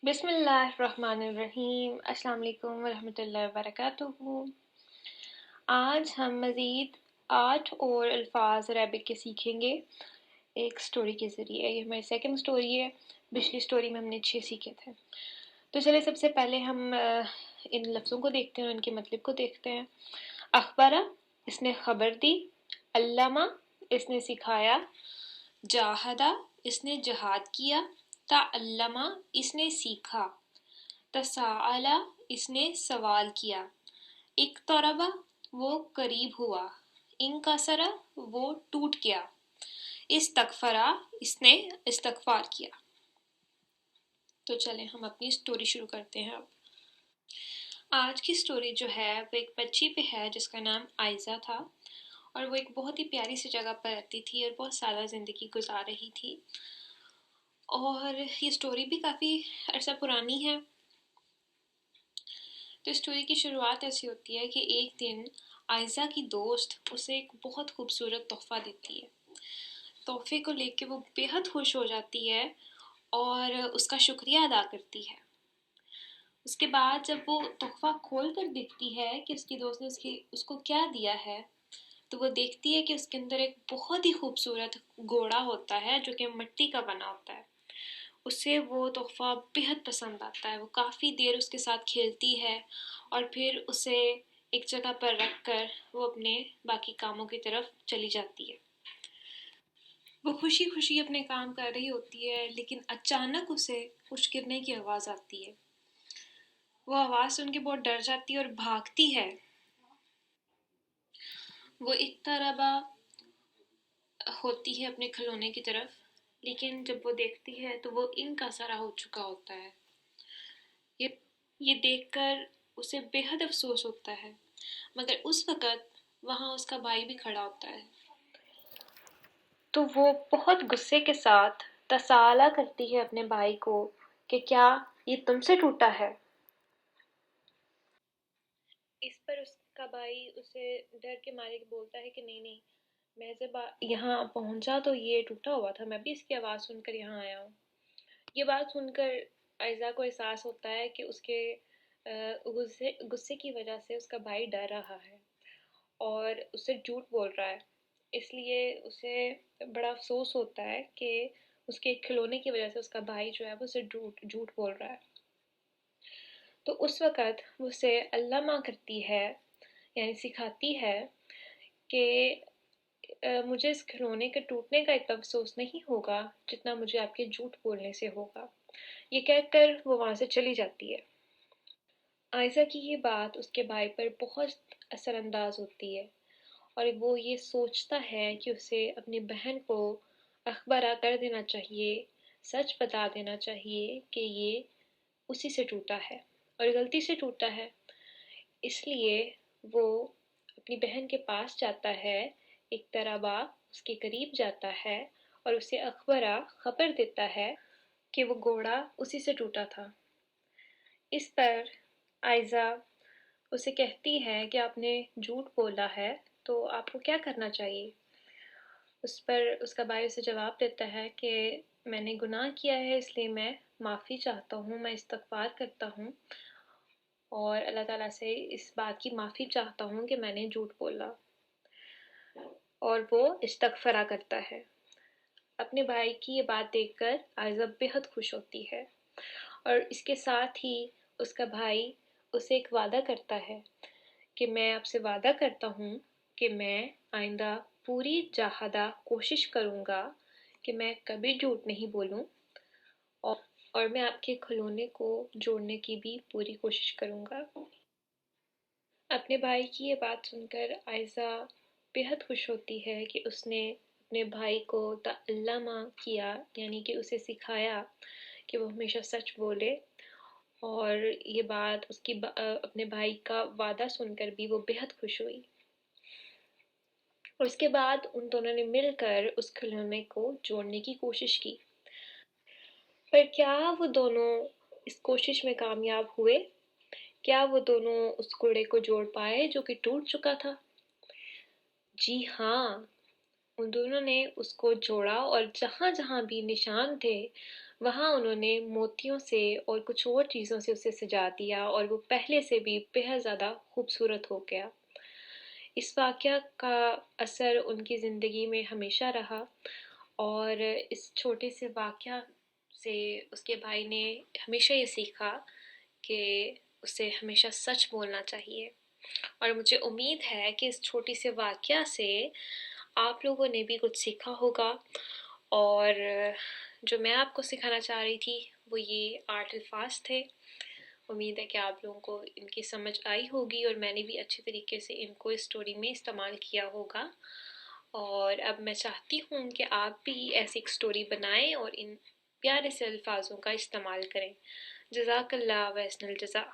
बिस्मिल्लाहिर्रहमानिर्रहीम। अस्सलाम वालेकुम वरहमतुल्लाहि वबरकातुहू। आज हम मज़ीद 8 और अल्फाज अरबिक के सीखेंगे एक स्टोरी के ज़रिए। ये हमारी सेकंड स्टोरी है। पिछली स्टोरी में हमने 6 सीखे थे। तो चलिए सबसे पहले हम इन लफ्ज़ों को देखते हैं और इनके मतलब को देखते हैं। अखबारा, इसने खबर दी। अल्लामा, इसने सिखाया। जाहदा, इसने जहाद किया। ताअल्लमा, इसने सीखा। तसाअला, इसने सवाल किया। इक्तरबा, वो करीब हुआ। इनकसरा, वो टूट गया। इस्तगफरा, इसने इस्तगफार किया। तो चलें हम अपनी स्टोरी शुरू करते हैं अब। आज की स्टोरी जो है वो एक बच्ची पे है जिसका नाम आयज़ा था, और वो एक बहुत ही प्यारी सी जगह पर रहती थी और बहुत सादा ज़िंदगी गुजार रही थी। और ये स्टोरी भी काफ़ी अरसा पुरानी है। तो स्टोरी की शुरुआत ऐसी होती है कि एक दिन आयज़ा की दोस्त उसे एक बहुत खूबसूरत तोहफ़ा देती है। तोहफ़े को लेके वो बेहद खुश हो जाती है और उसका शुक्रिया अदा करती है। उसके बाद जब वो तोहफ़ा खोल कर देखती है कि उसकी दोस्त ने उसको क्या दिया है, तो वो देखती है कि उसके अंदर एक बहुत ही खूबसूरत घोड़ा होता है जो कि मिट्टी का बना होता है। उसे वो तोहफ़ा बेहद पसंद आता है। वो काफ़ी देर उसके साथ खेलती है और फिर उसे एक जगह पर रख कर वो अपने बाकी कामों की तरफ चली जाती है। वो खुशी खुशी अपने काम कर रही होती है, लेकिन अचानक उसे कुछ गिरने की आवाज़ आती है। वो आवाज़ सुन के बहुत डर जाती है और भागती है। वो एक तरह होती है अपने खिलौने की तरफ, लेकिन जब वो देखती है तो वो इंक का सारा हो चुका होता है। ये ये देखकर उसे बेहद अफसोस होता है, मगर उस वक़्त वहाँ उसका भाई भी खड़ा होता है। तो वो बहुत गुस्से के साथ तसाला करती है अपने भाई को कि क्या ये तुमसे टूटा है। इस पर उसका भाई उसे डर के मारे बोलता है कि नहीं नहीं, मैं जब यहाँ पहुंचा तो ये टूटा हुआ था, मैं भी इसकी आवाज़ सुनकर यहाँ आया हूँ। ये बात सुनकर आयज़ा को एहसास होता है कि उसके गुस्से गुस्से की वजह से उसका भाई डर रहा है और उससे झूठ बोल रहा है। इसलिए उसे बड़ा अफसोस होता है कि उसके खिलौने की वजह से उसका भाई जो है वो उसे झूठ झूठ बोल रहा है। तो उस वक़्त वो उसे अल्लामा करती है, यानी सिखाती है कि मुझे इस खिलौने के टूटने का इतना अफसोस नहीं होगा जितना मुझे आपके झूठ बोलने से होगा। ये कहकर वो वहाँ से चली जाती है। आयशा की ये बात उसके भाई पर बहुत असरअंदाज होती है और वो ये सोचता है कि उसे अपनी बहन को अखबारा कर देना चाहिए, सच बता देना चाहिए कि ये उसी से टूटा है और गलती से टूटा है। इसलिए वो अपनी बहन के पास जाता है, एक तरह उसके करीब जाता है और उसे अखबारा खबर देता है कि वो घोड़ा उसी से टूटा था। इस पर आयज़ा उसे कहती है कि आपने झूठ बोला है, तो आपको क्या करना चाहिए। उस पर उसका भाई उसे जवाब देता है कि मैंने गुनाह किया है, इसलिए मैं माफ़ी चाहता हूँ, मैं इस्तग़फ़ार करता हूँ और अल्लाह ताला से इस बात की माफ़ी चाहता हूँ कि मैंने झूठ बोला। और वो इस्तग़फ़रा करता है। अपने भाई की ये बात देखकर आयज़ा बेहद खुश होती है और इसके साथ ही उसका भाई उसे एक वादा करता है कि मैं आपसे वादा करता हूँ कि मैं आइंदा पूरी जाहदा कोशिश करूँगा कि मैं कभी झूठ नहीं बोलूँ और और मैं आपके खिलौने को जोड़ने की भी पूरी कोशिश करूँगा। अपने भाई की ये बात सुनकर आयज़ा बेहद खुश होती है कि उसने अपने भाई को तअल्लमा किया, यानी कि उसे सिखाया कि वो हमेशा सच बोले। और ये बात अपने भाई का वादा सुनकर भी वो बेहद खुश हुई। और उसके बाद उन दोनों ने मिलकर उस खिलौने को जोड़ने की कोशिश की। पर क्या वो दोनों इस कोशिश में कामयाब हुए? क्या वो दोनों उस घोड़े को जोड़ पाए जो कि टूट चुका था? जी हाँ, उन दोनों ने उसको जोड़ा और जहाँ जहाँ भी निशान थे वहाँ उन्होंने मोतियों से और कुछ और चीज़ों से उसे सजा दिया और वो पहले से भी बेहद ज़्यादा खूबसूरत हो गया। इस वाक़या का असर उनकी ज़िंदगी में हमेशा रहा और इस छोटे से वाक़या से उसके भाई ने हमेशा ये सीखा कि उसे हमेशा सच बोलना चाहिए। और मुझे उम्मीद है कि इस छोटी से वाक़या से आप लोगों ने भी कुछ सीखा होगा। और जो मैं आपको सिखाना चाह रही थी वो ये 8 अल्फाज थे। उम्मीद है कि आप लोगों को इनकी समझ आई होगी और मैंने भी अच्छे तरीके से इनको इस स्टोरी में इस्तेमाल किया होगा। और अब मैं चाहती हूँ कि आप भी ऐसी एक स्टोरी बनाएं और इन प्यारे से अल्फाजों का इस्तेमाल करें। जज़ाकल्लाह व अहसनल जज़ा।